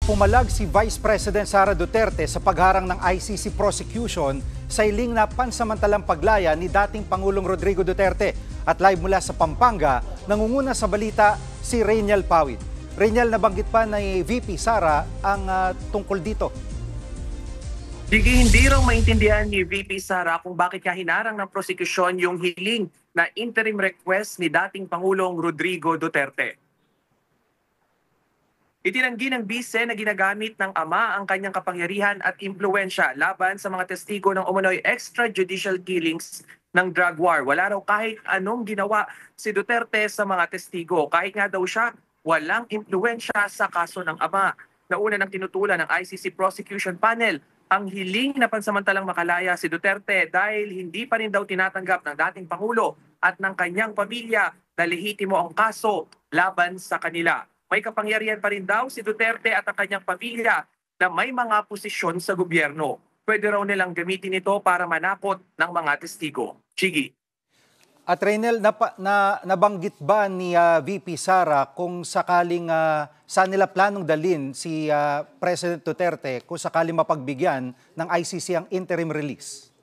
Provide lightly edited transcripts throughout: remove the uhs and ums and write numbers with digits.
Pumalag si Vice President Sara Duterte sa pagharang ng ICC prosecution sa hiling na pansamantalang paglaya ni dating Pangulong Rodrigo Duterte. At live mula sa Pampanga, nangunguna sa balita si Reynel Pawid. Reynel, nabanggit pa ni VP Sara ang tungkol dito. Hindi raw maintindihan ni VP Sara kung bakit hinarang ng prosekusyon yung hiling na interim request ni dating Pangulong Rodrigo Duterte. Itinanggi ng bise na ginagamit ng ama ang kanyang kapangyarihan at impluwensya laban sa mga testigo ng umano'y extrajudicial killings ng drug war. Wala raw kahit anong ginawa si Duterte sa mga testigo. Kahit nga daw siya, walang impluwensya sa kaso ng ama. Nauna nang tinutulan ng ICC Prosecution Panel ang hiling na pansamantalang makalaya si Duterte dahil hindi pa rin daw tinatanggap ng dating Pangulo at ng kanyang pamilya na lehitimo ang kaso laban sa kanila. May kapangyarihan pa rin daw si Duterte at ang kanyang pamilya na may mga posisyon sa gobyerno. Pwede raw nilang gamitin ito para manakot ng mga testigo. Chigi. At Reynel, nabanggit ba ni VP Sara kung sakaling saan nila planong dalhin si President Duterte kung sakaling mapagbigyan ng ICC ang interim release?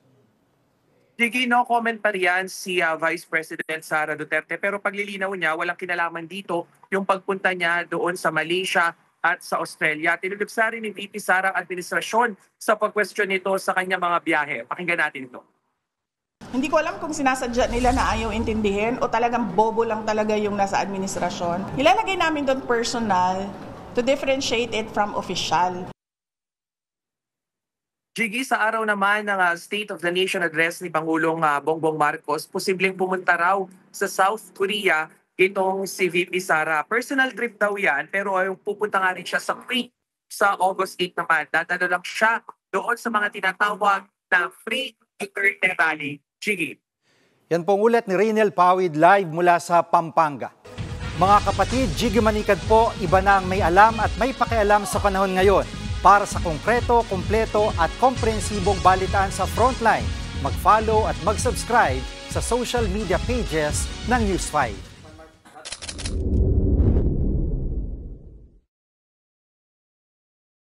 Sige, no comment pa riyan si Vice President Sara Duterte, pero paglilinaw niya, walang kinalaman dito yung pagpunta niya doon sa Malaysia at sa Australia. Tinulubsa rin ni VP Sara ang administrasyon sa pag-question nito sa kanyang mga biyahe. Pakinggan natin ito. Hindi ko alam kung sinasadya nila na ayaw intindihin o talagang bobo lang talaga yung nasa administrasyon. Ilalagay namin doon personal to differentiate it from official. Jiggy, sa araw naman ng State of the Nation address ni Pangulong Bongbong Marcos, posibleng pumunta raw sa South Korea itong si VP Sara. Personal trip daw yan, pero pupunta nga rin siya sa Crete sa August 8 naman. Dadalo lang siya doon sa mga tinatawag na free Duterte Rally. Jiggy. Yan pong ulat ni Reynel Pawid live mula sa Pampanga. Mga kapatid, Jiggy Manikad po, iba na ang may alam at may pakialam sa panahon ngayon. Para sa konkreto, kumpleto at komprehensibong balitaan sa Frontline, mag-follow at mag-subscribe sa social media pages ng News 5.